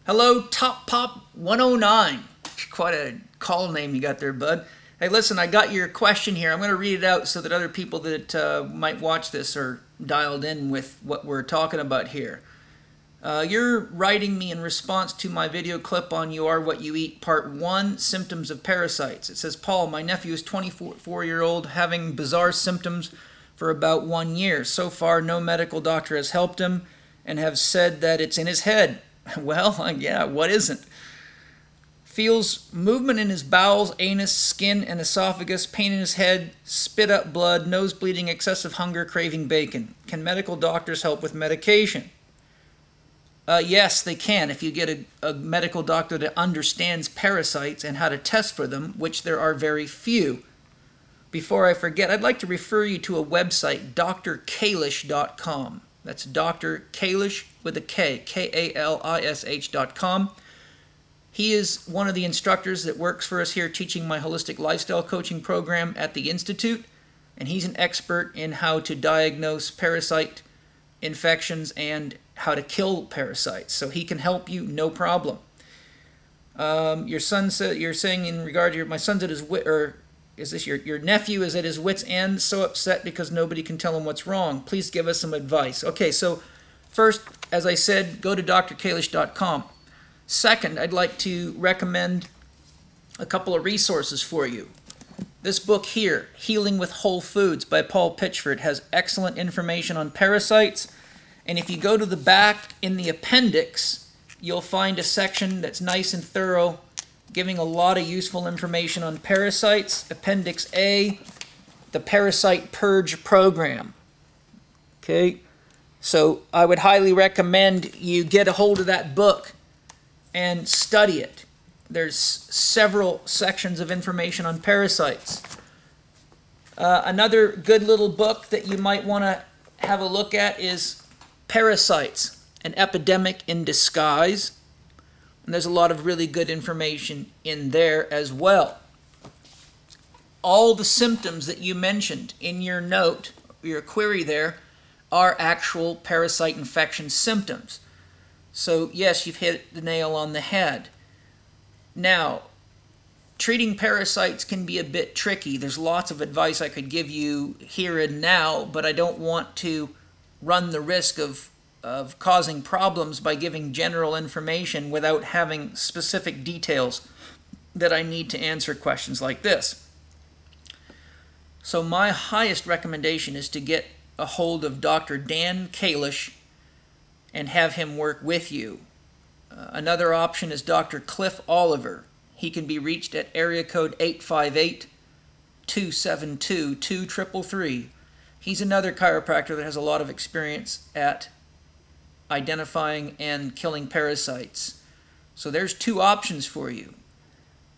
Hello, Top Pop 109. Quite a call name you got there, bud. Hey, listen, I got your question here. I'm going to read it out so that other people that might watch this are dialed in with what we're talking about here. You're writing me in response to my video clip on You Are What You Eat, Part 1, Symptoms of Parasites. It says, Paul, my nephew is 24-year-old, having bizarre symptoms for about 1 year. So far, no medical doctor has helped him and have said that it's in his head. Well, yeah, what isn't? Feels movement in his bowels, anus, skin, and esophagus, pain in his head, spit up blood, nose bleeding, excessive hunger, craving bacon. Can medical doctors help with medication? Yes, they can if you get a medical doctor that understands parasites and how to test for them, which there are very few. Before I forget, I'd like to refer you to a website, drkalish.com. That's Dr. Kalish with a K, Kalish.com. He is one of the instructors that works for us here teaching my holistic lifestyle coaching program at the Institute, and he's an expert in how to diagnose parasite infections and how to kill parasites. So he can help you, no problem. Your son said, you're saying in regard to my son's at his wit, or is this your nephew is at his wit's end, so upset because nobody can tell him what's wrong. Please give us some advice. Okay, so first, as I said, go to drkalish.com. Second, I'd like to recommend a couple of resources for you. This book here, Healing with Whole Foods by Paul Pitchford, has excellent information on parasites. And if you go to the back in the appendix, you'll find a section that's nice and thorough, giving a lot of useful information on parasites. Appendix A, the Parasite Purge Program. Okay, so I would highly recommend you get a hold of that book and study it. There's several sections of information on parasites. Another good little book that you might want to have a look at is Parasites, an Epidemic in Disguise. And there's a lot of really good information in there as well. All the symptoms that you mentioned in your note, your query there, are actual parasite infection symptoms. So yes, you've hit the nail on the head. Now, treating parasites can be a bit tricky. There's lots of advice I could give you here and now, but I don't want to run the risk of causing problems by giving general information without having specific details that I need to answer questions like this. So my highest recommendation is to get a hold of Dr. Dan Kalish and have him work with you. Another option is Dr. Cliff Oliver. He can be reached at area code 858-272-2333. He's another chiropractor that has a lot of experience at identifying and killing parasites. So there's two options for you.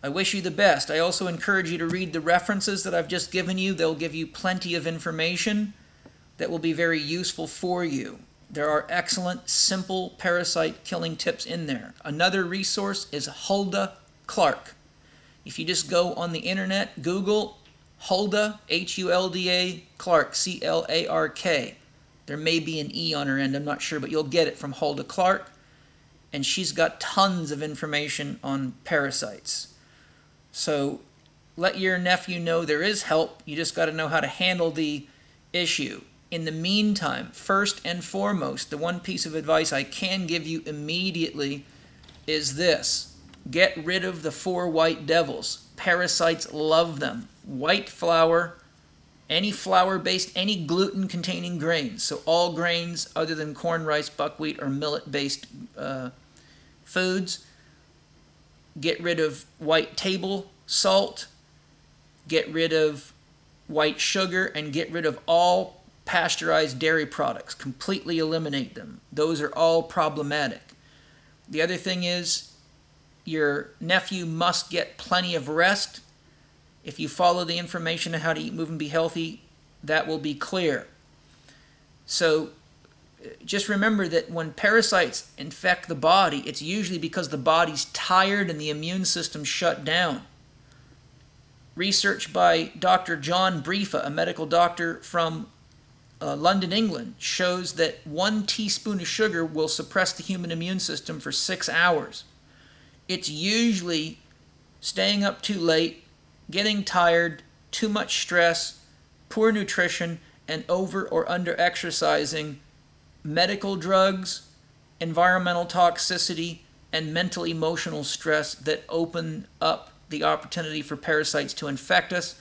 I wish you the best. I also encourage you to read the references that I've just given you. They'll give you plenty of information that will be very useful for you. There are excellent, simple parasite killing tips in there. Another resource is Hulda Clark. If you just go on the internet, Google Hulda, H-U-L-D-A, Clark, C-L-A-R-K. There may be an E on her end, I'm not sure, but you'll get it from Hulda Clark. And she's got tons of information on parasites. So let your nephew know there is help. You just got to know how to handle the issue. In the meantime, first and foremost, the one piece of advice I can give you immediately is this. Get rid of the 4 white devils. Parasites love them. White flour, any flour-based, any gluten-containing grains. So all grains other than corn, rice, buckwheat, or millet-based foods. Get rid of white table salt. Get rid of white sugar, and get rid of all pasteurized dairy products. Completely eliminate them. Those are all problematic. The other thing is your nephew must get plenty of rest. If you follow the information on how to eat, move, and be healthy, that will be clear. So just remember that when parasites infect the body, it's usually because the body's tired and the immune system shut down. Research by Dr. John Briefa, a medical doctor from London, England, shows that 1 teaspoon of sugar will suppress the human immune system for 6 hours. It's usually staying up too late, getting tired, too much stress, poor nutrition, and over or under exercising, medical drugs, environmental toxicity, and mental emotional stress that open up the opportunity for parasites to infect us,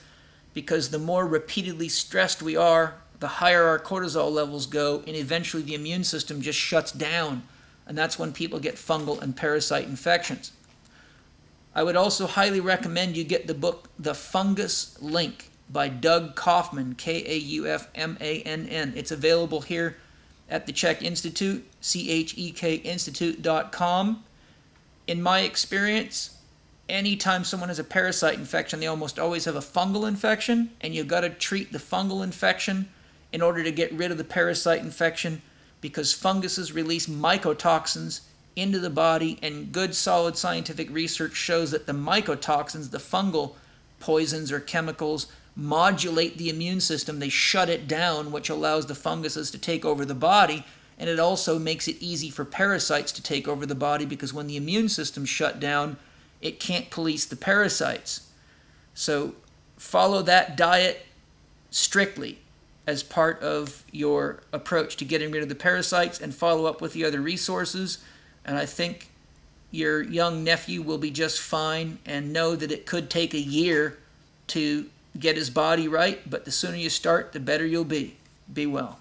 because the more repeatedly stressed we are, the higher our cortisol levels go, and eventually the immune system just shuts down, and that's when people get fungal and parasite infections. I would also highly recommend you get the book The Fungus Link by Doug Kaufman, Kaufmann. It's available here at the Chek Institute, chekinstitute.com. In my experience, anytime someone has a parasite infection, they almost always have a fungal infection, and you've got to treat the fungal infection in order to get rid of the parasite infection, because funguses release mycotoxins into the body, and good solid scientific research shows that the mycotoxins, the fungal poisons or chemicals, modulate the immune system. They shut it down, which allows the funguses to take over the body, and it also makes it easy for parasites to take over the body, because when the immune system's shut down, it can't police the parasites. So follow that diet strictly as part of your approach to getting rid of the parasites, and follow up with the other resources. And I think your young nephew will be just fine, and know that it could take a year to get his body right, but the sooner you start, the better you'll be. Be well.